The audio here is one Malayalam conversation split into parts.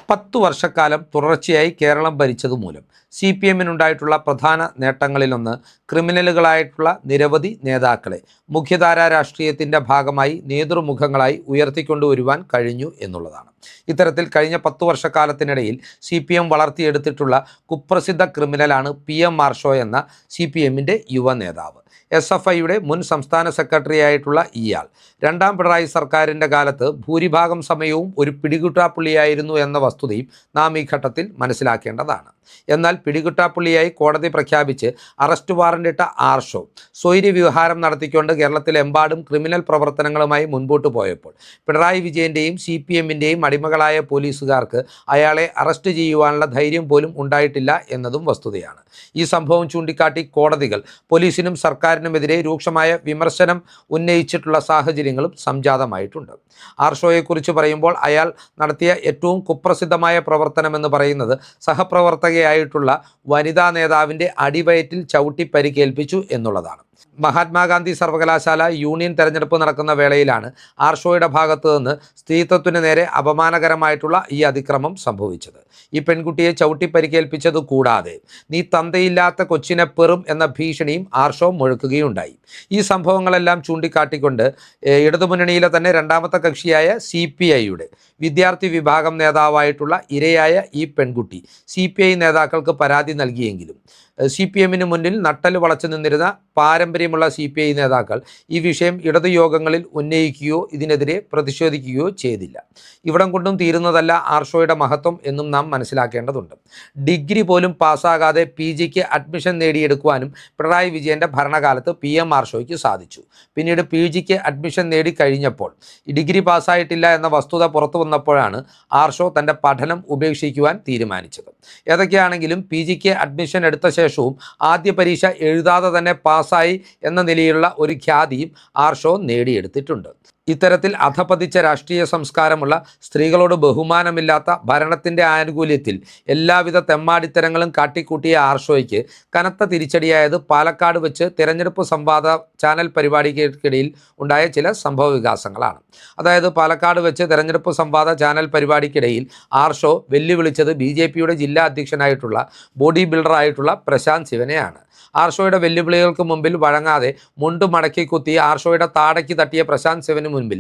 10 വർഷക്കാലം തുടർച്ചയായി കേരളം ഭരിച്ചതുമൂലം CPM-നുണ്ടായിട്ടുള്ള പ്രധാന നേട്ടങ്ങളിലൊന്ന് ക്രിമിനലുകളായിട്ടുള്ള നിരവധി നേതാക്കളെ മുഖ്യധാരാ രാഷ്ട്രീയത്തിൻ്റെ ഭാഗമായി നേതൃമുഖങ്ങളായി ഉയർത്തിക്കൊണ്ടുവരുവാൻ കഴിഞ്ഞു എന്നുള്ളതാണ്. ഇത്തരത്തിൽ കഴിഞ്ഞ 10 വർഷക്കാലത്തിനിടയിൽ CPM വളർത്തിയെടുത്തിട്ടുള്ള കുപ്രസിദ്ധ ക്രിമിനലാണ് PM മാർഷോ എന്ന CPM-ൻ്റെ യുവ നേതാവ്. SFIയുടെ മുൻ സംസ്ഥാന സെക്രട്ടറിയായിട്ടുള്ള ഇയാൾ രണ്ടാം പിണറായി സർക്കാരിൻ്റെ കാലത്ത് ഭൂരിഭാഗം സമയവും ഒരു പിടികിട്ടാപ്പുള്ളിയായിരുന്നു എന്ന വസ്തുതയും നാം ഈ ഘട്ടത്തിൽ മനസ്സിലാക്കേണ്ടതാണ്. എന്നാൽ പിടികിട്ടാപ്പുള്ളിയായി കോടതി പ്രഖ്യാപിച്ച് അറസ്റ്റ് വാറണ്ടിട്ട ആർഷോ സ്വൈര്യവിഹാരം നടത്തിക്കൊണ്ട് കേരളത്തിലെമ്പാടും ക്രിമിനൽ പ്രവർത്തനങ്ങളുമായി മുൻപോട്ട് പോയപ്പോൾ പിണറായി വിജയൻ്റെയും CPM-ൻ്റെയും അടിമകളായ പോലീസുകാർക്ക് അയാളെ അറസ്റ്റ് ചെയ്യുവാനുള്ള ധൈര്യം പോലും ഉണ്ടായിട്ടില്ല എന്നതും വസ്തുതയാണ്. ഈ സംഭവം ചൂണ്ടിക്കാട്ടി കോടതികൾ പോലീസിനും സർക്കാരിനുമെതിരെ രൂക്ഷമായ വിമർശനം ഉന്നയിച്ചിട്ടുള്ള സാഹചര്യങ്ങളും സംജാതമായിട്ടുണ്ട്. ആർഷോയെക്കുറിച്ച് പറയുമ്പോൾ അയാൾ നടത്തിയ ഏറ്റവും കുപ്രസിദ്ധമായ പ്രവർത്തനമെന്ന് പറയുന്നത് സഹപ്രവർത്തകയായിട്ടുള്ള വനിതാ നേതാവിൻ്റെ അടിവയറ്റിൽ ചവിട്ടി പരിക്കേൽപ്പിച്ചു എന്നുള്ളതാണ്. മഹാത്മാഗാന്ധി സർവകലാശാല യൂണിയൻ തെരഞ്ഞെടുപ്പ് നടക്കുന്ന വേളയിലാണ് ആർഷോയുടെ ഭാഗത്തു നിന്ന് സ്ത്രീത്വത്തിന് നേരെ അപമാനകരമായിട്ടുള്ള ഈ അതിക്രമം സംഭവിച്ചത്. ഈ പെൺകുട്ടിയെ ചവിട്ടി പരിക്കേൽപ്പിച്ചത് കൂടാതെ നീ തന്തയില്ലാത്ത കൊച്ചിനെ പെറും എന്ന ഭീഷണിയും ആർഷോ മുഴക്കുകയുണ്ടായി. ഈ സംഭവങ്ങളെല്ലാം ചൂണ്ടിക്കാട്ടിക്കൊണ്ട് ഇടതുമുന്നണിയിലെ തന്നെ രണ്ടാമത്തെ കക്ഷിയായ CPIയുടെ വിദ്യാർത്ഥി വിഭാഗം നേതാവായിട്ടുള്ള ഇരയായ ഈ പെൺകുട്ടി CPI നേതാക്കൾക്ക് പരാതി നൽകിയെങ്കിലും CPM-ന് മുന്നിൽ നട്ടൽ വളച്ചു നിന്നിരുന്ന പാരമ്പര്യമുള്ള CPI നേതാക്കൾ ഈ വിഷയം ഇടതു യോഗങ്ങളിൽ ഉന്നയിക്കുകയോ ഇതിനെതിരെ പ്രതിഷേധിക്കുകയോ ചെയ്തില്ല. ഇവിടം കൊണ്ടും തീരുന്നതല്ല ആർഷോയുടെ മഹത്വം എന്നും നാം മനസ്സിലാക്കേണ്ടതുണ്ട്. ഡിഗ്രി പോലും പാസ്സാകാതെ PGക്ക് അഡ്മിഷൻ നേടിയെടുക്കുവാനും പിണറായി വിജയൻ്റെ ഭരണകാലത്ത് PM ആർഷോയ്ക്ക് സാധിച്ചു. പിന്നീട് PGക്ക് അഡ്മിഷൻ നേടിക്കഴിഞ്ഞപ്പോൾ ഡിഗ്രി പാസ്സായിട്ടില്ല എന്ന വസ്തുത പുറത്തു വന്നപ്പോഴാണ് ആർഷോ തൻ്റെ പഠനം ഉപേക്ഷിക്കുവാൻ തീരുമാനിച്ചത്. ഏതൊക്കെയാണെങ്കിലും PGക്ക് അഡ്മിഷൻ എടുത്ത ശേഷവും ആദ്യ പരീക്ഷ എഴുതാതെ തന്നെ പാസ്സായി എന്ന നിലയിലുള്ള ഒരു ഖ്യാതിയും ആർഷോ നേടിയെടുത്തിട്ടുണ്ട്. ഇത്തരത്തിൽ അധപതിച്ച രാഷ്ട്രീയ സംസ്കാരമുള്ള സ്ത്രീകളോട് ബഹുമാനമില്ലാത്ത ഭരണത്തിൻ്റെ ആനുകൂല്യത്തിൽ എല്ലാവിധ തെമ്മാടിത്തരങ്ങളും കാട്ടിക്കൂട്ടിയ ആർഷോയ്ക്ക് കനത്ത തിരിച്ചടിയായത് പാലക്കാട് വെച്ച് തിരഞ്ഞെടുപ്പ് സംവാദ ചാനൽ പരിപാടിക്കിടയിൽ ഉണ്ടായ ചില സംഭവ വികാസങ്ങളാണ്. അതായത് പാലക്കാട് വെച്ച് തിരഞ്ഞെടുപ്പ് സംവാദ ചാനൽ പരിപാടിക്കിടയിൽ ആർഷോ വെല്ലുവിളിച്ചത് BJPയുടെ ജില്ലാ അധ്യക്ഷനായിട്ടുള്ള ബോഡി ബിൽഡറായിട്ടുള്ള പ്രശാന്ത് ശിവനെയാണ്. ആർഷോയുടെ വെല്ലുവിളികൾക്ക് മുമ്പിൽ വഴങ്ങാതെ മുണ്ട് മടക്കി കുത്തി ആർഷോയുടെ താടയ്ക്ക് തട്ടിയ പ്രശാന്ത് ശിവന് മുൻപിൽ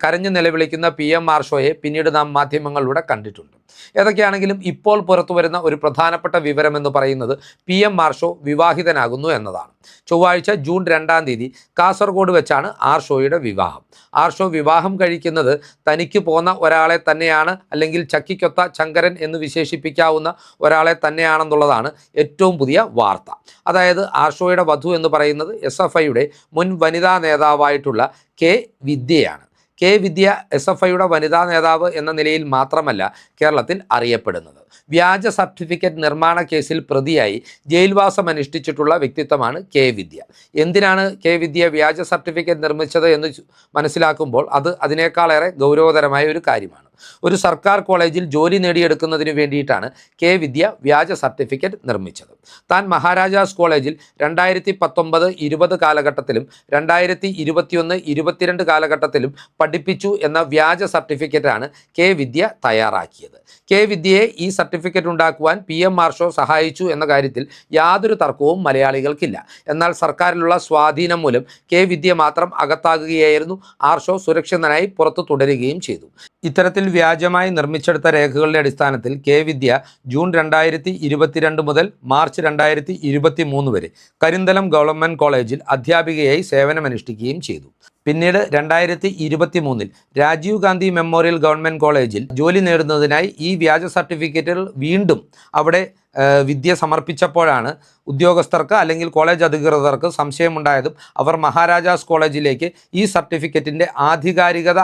കരഞ്ഞു നിലവിളിക്കുന്ന PM ആർഷോയെ പിന്നീട് നാം മാധ്യമങ്ങളിലൂടെ കണ്ടിട്ടുണ്ട്. ഏതൊക്കെയാണെങ്കിലും ഇപ്പോൾ പുറത്തു വരുന്ന ഒരു പ്രധാനപ്പെട്ട വിവരമെന്ന് പറയുന്നത് PM ആർഷോ വിവാഹിതനാകുന്നു എന്നതാണ്. ചൊവ്വാഴ്ച ജൂൺ 2-ാം തീയതി കാസർഗോഡ് വെച്ചാണ് ആർഷോയുടെ വിവാഹം. ആർഷോ വിവാഹം കഴിക്കുന്നത് തനിക്ക് പോന്ന ഒരാളെ തന്നെയാണ്, അല്ലെങ്കിൽ ചക്കിക്കൊത്ത ശങ്കരൻ എന്ന് വിശേഷിപ്പിക്കാവുന്ന ഒരാളെ തന്നെയാണെന്നുള്ളതാണ് ഏറ്റവും പുതിയ വാർത്ത. അതായത് ആർഷോയുടെ വധു എന്ന് പറയുന്നത് SFIയുടെ മുൻ വനിതാ നേതാവായിട്ടുള്ള K. വിദ്യയാണ്. K. വിദ്യ SFIയുടെ വനിതാ നേതാവ് എന്ന നിലയിൽ മാത്രമല്ല കേരളത്തിൽ അറിയപ്പെടുന്നത്. വ്യാജ സർട്ടിഫിക്കറ്റ് നിർമ്മാണ കേസിൽ പ്രതിയായി ജയിൽവാസം അനുഷ്ഠിച്ചിട്ടുള്ള വ്യക്തിത്വമാണ് K. വിദ്യ. എന്തിനാണ് K. വിദ്യ വ്യാജ സർട്ടിഫിക്കറ്റ് നിർമ്മിച്ചത് എന്ന് മനസ്സിലാക്കുമ്പോൾ അത് അതിനേക്കാളേറെ ഗൗരവതരമായ ഒരു കാര്യമാണ്. ഒരു സർക്കാർ കോളേജിൽ ജോലി നേടിയെടുക്കുന്നതിന് വേണ്ടിയിട്ടാണ് K. വിദ്യ വ്യാജ സർട്ടിഫിക്കറ്റ് നിർമ്മിച്ചത്. താൻ മഹാരാജാസ് കോളേജിൽ 2019-20 കാലഘട്ടത്തിലും 2021-22 കാലഘട്ടത്തിലും പഠിപ്പിച്ചു എന്ന വ്യാജ സർട്ടിഫിക്കറ്റാണ് K. വിദ്യ തയ്യാറാക്കിയത്. K. വിദ്യയെ ഈ സർട്ടിഫിക്കറ്റ് ഉണ്ടാക്കുവാൻ PM ആർഷോ സഹായിച്ചു എന്ന കാര്യത്തിൽ യാതൊരു തർക്കവും മലയാളികൾക്കില്ല. എന്നാൽ സർക്കാരിലുള്ള സ്വാധീനം മൂലം K. വിദ്യ മാത്രം അകത്താകുകയായിരുന്നു. ആർഷോ സുരക്ഷിതനായി പുറത്തു തുടരുകയും ചെയ്തു. ഇത്തരത്തിൽ വ്യാജമായി നിർമ്മിച്ചെടുത്ത രേഖകളുടെ അടിസ്ഥാനത്തിൽ K. വിദ്യ ജൂൺ 2022 മുതൽ മാർച്ച് 2023 വരെ കരിന്തലം ഗവൺമെൻറ് കോളേജിൽ അധ്യാപികയായി സേവനമനുഷ്ഠിക്കുകയും ചെയ്തു. പിന്നീട് 2023-ൽ രാജീവ് ഗാന്ധി മെമ്മോറിയൽ ഗവൺമെൻറ് കോളേജിൽ ജോലി നേടുന്നതിനായി ഈ വ്യാജ സർട്ടിഫിക്കറ്റുകൾ വീണ്ടും അവിടെ വിദ്യ സമർപ്പിച്ചപ്പോഴാണ് ഉദ്യോഗസ്ഥർക്ക് അല്ലെങ്കിൽ കോളേജ് അധികൃതർക്ക് സംശയമുണ്ടായതും അവർ മഹാരാജാസ് കോളേജിലേക്ക് ഈ സർട്ടിഫിക്കറ്റിൻ്റെ ആധികാരികത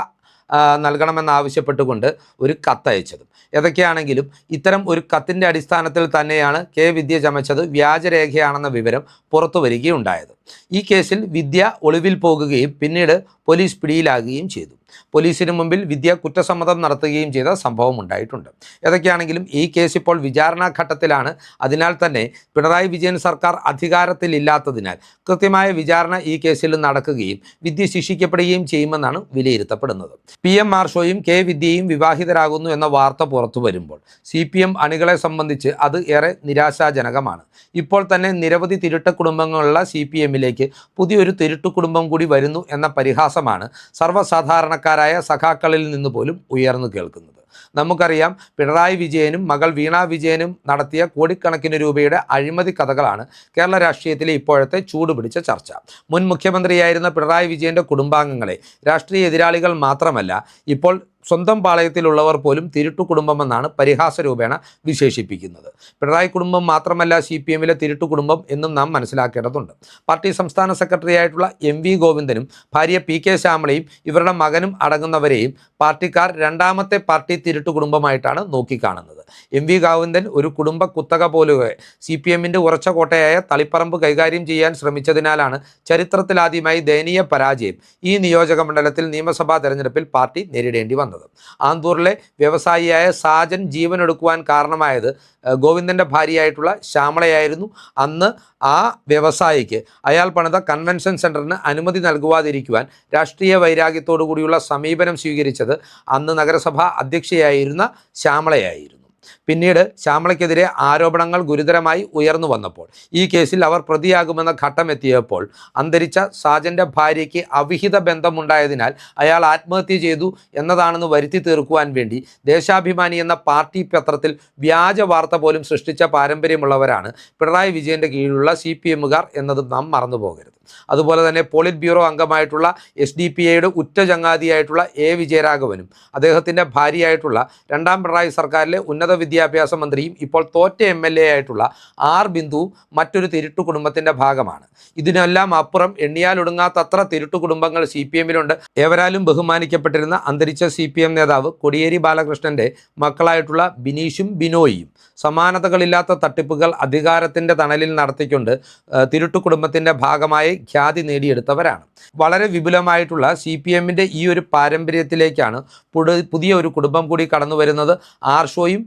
നൽകണമെന്നാവശ്യപ്പെട്ടുകൊണ്ട് ഒരു കത്തയച്ചതും. ഏതൊക്കെയാണെങ്കിലും ഇത്തരം ഒരു കത്തിൻ്റെ അടിസ്ഥാനത്തിൽ തന്നെയാണ് K. വിദ്യ ചമച്ചത് വ്യാജരേഖയാണെന്ന വിവരം പുറത്തു വരികയുണ്ടായത്. ഈ കേസിൽ വിദ്യ ഒളിവിൽ പോകുകയും പിന്നീട് പോലീസ് പിടിയിലാകുകയും ചെയ്തു. പോലീസിന് മുമ്പിൽ വിദ്യ കുറ്റസമ്മതം നടത്തുകയും ചെയ്ത സംഭവം ഉണ്ടായിട്ടുണ്ട്. ഏതൊക്കെയാണെങ്കിലും ഈ കേസ് ഇപ്പോൾ വിചാരണാ ഘട്ടത്തിലാണ്. അതിനാൽ തന്നെ പിണറായി വിജയൻ സർക്കാർ അധികാരത്തിലില്ലാത്തതിനാൽ കൃത്യമായ വിചാരണ ഈ കേസിൽ നടക്കുകയും വിദ്യ ശിക്ഷിക്കപ്പെടുകയും ചെയ്യുമെന്നാണ് വിലയിരുത്തപ്പെടുന്നത്. PM മാർഷോയും K വിദ്യയും വിവാഹിതരാകുന്നു എന്ന വാർത്ത പുറത്തു വരുമ്പോൾ CPM അണികളെ സംബന്ധിച്ച് അത് ഏറെ നിരാശാജനകമാണ്. ഇപ്പോൾ തന്നെ നിരവധി തിരുട്ട കുടുംബങ്ങളുള്ള CPMലേക്ക് പുതിയൊരു തിരുട്ടു കുടുംബം കൂടി വരുന്നു എന്ന പരിഹാസമാണ് സർവ്വസാധാരണക്കാരായ സഖാക്കളിൽ നിന്ന് പോലും ഉയർന്നു കേൾക്കുന്നത്. നമുക്കറിയാം, പിണറായി വിജയനും മകൾ വീണ വിജയനും നടത്തിയ കോടിക്കണക്കിന് രൂപയുടെ അഴിമതി കഥകളാണ് കേരള രാഷ്ട്രീയത്തിലെ ഇപ്പോഴത്തെ ചൂടുപിടിച്ച ചർച്ച. മുൻ മുഖ്യമന്ത്രിയായിരുന്ന പിണറായി വിജയൻ്റെ കുടുംബാംഗങ്ങളെ രാഷ്ട്രീയ എതിരാളികൾ മാത്രമല്ല, ഇപ്പോൾ സ്വന്തം പാളയത്തിലുള്ളവർ പോലും തിരുട്ടു കുടുംബമെന്നാണ് പരിഹാസ രൂപേണ വിശേഷിപ്പിക്കുന്നത്. പിണറായി കുടുംബം മാത്രമല്ല CPMലെ തിരുട്ടു കുടുംബം എന്നും നാം മനസ്സിലാക്കേണ്ടതുണ്ട്. പാർട്ടി സംസ്ഥാന സെക്രട്ടറി ആയിട്ടുള്ള MV ഗോവിന്ദനും ഭാര്യ PK ശ്യാമളയും ഇവരുടെ മകനും അടങ്ങുന്നവരെയും പാർട്ടിക്കാർ രണ്ടാമത്തെ പാർട്ടി തിരുട്ടു കുടുംബമായിട്ടാണ് നോക്കിക്കാണുന്നത്. MV ഗോവിന്ദൻ ഒരു കുടുംബ കുത്തക പോലെ CPMൻ്റെ ഉറച്ച കോട്ടയായ തളിപ്പറമ്പ് കൈകാര്യം ചെയ്യാൻ ശ്രമിച്ചതിനാലാണ് ചരിത്രത്തിലാദ്യമായി ദയനീയ പരാജയം ഈ നിയോജക മണ്ഡലത്തിൽ നിയമസഭാ തെരഞ്ഞെടുപ്പിൽ പാർട്ടി നേരിടേണ്ടി വന്നത്. ആന്തൂറിലെ വ്യവസായിയായ സാജൻ ജീവനെടുക്കുവാൻ കാരണമായത് ഗോവിന്ദൻ്റെ ഭാര്യയായിട്ടുള്ള ശ്യാമളയായിരുന്നു. അന്ന് ആ വ്യവസായിക്ക് അയാൾ പണിത കൺവെൻഷൻ സെൻറ്ററിന് അനുമതി നൽകുവാതിരിക്കുവാൻ രാഷ്ട്രീയ വൈരാഗ്യത്തോടു കൂടിയുള്ള സമീപനം സ്വീകരിച്ചത് അന്ന് നഗരസഭാ അധ്യക്ഷയായിരുന്ന ശ്യാമളയായിരുന്നു. പിന്നീട് ശ്യാമളയ്ക്കെതിരെ ആരോപണങ്ങൾ ഗുരുതരമായി ഉയർന്നു വന്നപ്പോൾ ഈ കേസിൽ അവർ പ്രതിയാകുമെന്ന ഘട്ടം എത്തിയപ്പോൾ അന്തരിച്ച സാജൻ്റെ ഭാര്യയ്ക്ക് അവിഹിത ബന്ധമുണ്ടായതിനാൽ അയാൾ ആത്മഹത്യ ചെയ്തു എന്നതാണെന്ന് വരുത്തി തീർക്കുവാൻ വേണ്ടി ദേശാഭിമാനി എന്ന പാർട്ടി പത്രത്തിൽ വ്യാജ വാർത്ത പോലും സൃഷ്ടിച്ച പാരമ്പര്യമുള്ളവരാണ് പിണറായി വിജയൻ്റെ കീഴിലുള്ള CPMകാർ എന്നത് നാം മറന്നു പോകരുത്. അതുപോലെ തന്നെ പോളിറ്റ് ബ്യൂറോ അംഗമായിട്ടുള്ള SDPIയുടെ ഉറ്റ ചങ്ങാതിയായിട്ടുള്ള A വിജയരാഘവനും അദ്ദേഹത്തിൻ്റെ ഭാര്യയായിട്ടുള്ള രണ്ടാം പിണറായി സർക്കാരിലെ ഉന്നത വിദ്യാഭ്യാസ മന്ത്രിയും ഇപ്പോൾ തോറ്റ MLA ആയിട്ടുള്ള R ബിന്ദുവും മറ്റൊരു തിരുട്ടു കുടുംബത്തിൻ്റെ ഭാഗമാണ്. ഇതിനെല്ലാം അപ്പുറം എണ്ണിയാലൊടുങ്ങാത്തത്ര തിരുട്ടു കുടുംബങ്ങൾ CPMലുണ്ട്. ഏവരാലും ബഹുമാനിക്കപ്പെട്ടിരുന്ന അന്തരിച്ച CPM നേതാവ് കോടിയേരി ബാലകൃഷ്ണൻ്റെ മക്കളായിട്ടുള്ള ബിനീഷും ബിനോയിയും സമാനതകളില്ലാത്ത തട്ടിപ്പുകൾ അധികാരത്തിൻ്റെ തണലിൽ നടത്തിക്കൊണ്ട് തിരുട്ടു കുടുംബത്തിൻ്റെ ഭാഗമായി ഖ്യാതി നേടിയെടുത്തവരാണ്. വളരെ വിപുലമായിട്ടുള്ള CPMൻ്റെ ഈ ഒരു പാരമ്പര്യത്തിലേക്കാണ് പുതിയ ഒരു കുടുംബം കൂടി കടന്നു വരുന്നത്. ആർഷോയും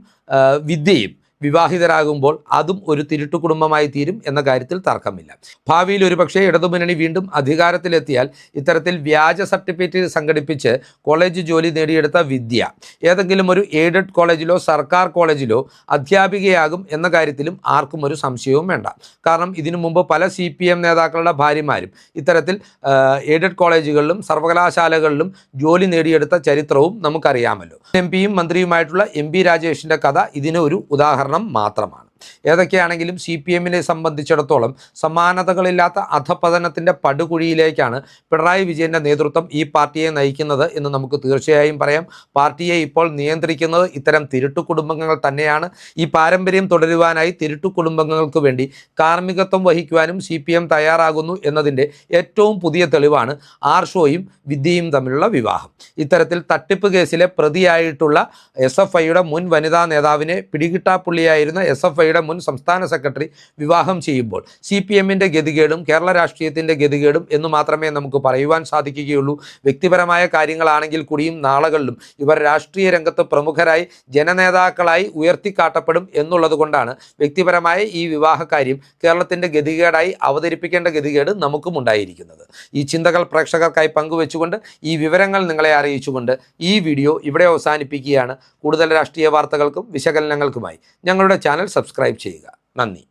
വിദ്യയും വിവാഹിതരാകുമ്പോൾ അതും ഒരു തിരുട്ടു കുടുംബമായി തീരും എന്ന കാര്യത്തിൽ തർക്കമില്ല. ഭാവിയിൽ ഒരുപക്ഷേ ഇടതുമുന്നണി വീണ്ടും അധികാരത്തിലെത്തിയാൽ ഇത്തരത്തിൽ വ്യാജ സർട്ടിഫിക്കറ്റ് സംഘടിപ്പിച്ച് കോളേജ് ജോലി നേടിയെടുത്ത വിദ്യ ഏതെങ്കിലും ഒരു എയ്ഡഡ് കോളേജിലോ സർക്കാർ കോളേജിലോ അധ്യാപികയാകും എന്ന കാര്യത്തിലും ആർക്കും ഒരു സംശയവും വേണ്ട. കാരണം ഇതിനു മുമ്പ് പല CPM നേതാക്കളുടെ ഭാര്യമാരും ഇത്തരത്തിൽ എയ്ഡഡ് കോളേജുകളിലും സർവകലാശാലകളിലും ജോലി നേടിയെടുത്ത ചരിത്രവും നമുക്കറിയാമല്ലോ. MP-യും മന്ത്രിയുമായിട്ടുള്ള MP രാജേഷിൻ്റെ കഥ ഇതിന് ഒരു ഉദാഹരണം മാത്രമാണ്. ഏതൊക്കെയാണെങ്കിലും CPMനെ സംബന്ധിച്ചിടത്തോളം സമാനതകളില്ലാത്ത അധപതനത്തിൻ്റെ പടുകുഴിയിലേക്കാണ് പിണറായി വിജയൻ്റെ നേതൃത്വം ഈ പാർട്ടിയെ നയിക്കുന്നത് എന്ന് നമുക്ക് തീർച്ചയായും പറയാം. പാർട്ടിയെ ഇപ്പോൾ നിയന്ത്രിക്കുന്നത് ഇത്തരം തിരുട്ടു കുടുംബങ്ങൾ തന്നെയാണ്. ഈ പാരമ്പര്യം തുടരുവാനായി തിരുട്ടു കുടുംബങ്ങൾക്ക് വേണ്ടി കാർമ്മികത്വം വഹിക്കുവാനും CPM തയ്യാറാകുന്നു എന്നതിൻ്റെ ഏറ്റവും പുതിയ തെളിവാണ് ആർഷോയും വിദ്യയും തമ്മിലുള്ള വിവാഹം. ഇത്തരത്തിൽ തട്ടിപ്പ് കേസിലെ പ്രതിയായിട്ടുള്ള SFIയുടെ മുൻ വനിതാ നേതാവിനെ പിടികിട്ടാപ്പുള്ളിയായിരുന്ന SFI മുൻ സംസ്ഥാന സെക്രട്ടറി വിവാഹം ചെയ്യുമ്പോൾ CPMൻ്റെ ഗതികേടും കേരള രാഷ്ട്രീയത്തിൻ്റെ ഗതികേടും എന്ന് മാത്രമേ നമുക്ക് പറയുവാൻ സാധിക്കുകയുള്ളൂ. വ്യക്തിപരമായ കാര്യങ്ങളാണെങ്കിൽ കൂടിയും നാളുകളിലും ഇവർ രാഷ്ട്രീയ രംഗത്ത് പ്രമുഖരായി ജനനേതാക്കളായി ഉയർത്തിക്കാട്ടപ്പെടും എന്നുള്ളത് കൊണ്ടാണ് വ്യക്തിപരമായ ഈ വിവാഹ കാര്യം കേരളത്തിൻ്റെ ഗതികേടായി അവതരിപ്പിക്കേണ്ട ഗതികേട് നമുക്കും ഉണ്ടായിരിക്കുന്നത്. ഈ ചിന്തകൾ പ്രേക്ഷകർക്കായി പങ്കുവെച്ചുകൊണ്ട് ഈ വിവരങ്ങൾ നിങ്ങളെ അറിയിച്ചുകൊണ്ട് ഈ വീഡിയോ ഇവിടെ അവസാനിപ്പിക്കുകയാണ്. കൂടുതൽ രാഷ്ട്രീയ വാർത്തകൾക്കും വിശകലനങ്ങൾക്കുമായി ഞങ്ങളുടെ ചാനൽ സബ്സ്ക്രൈബ് ചെയ്യുക. നന്ദി.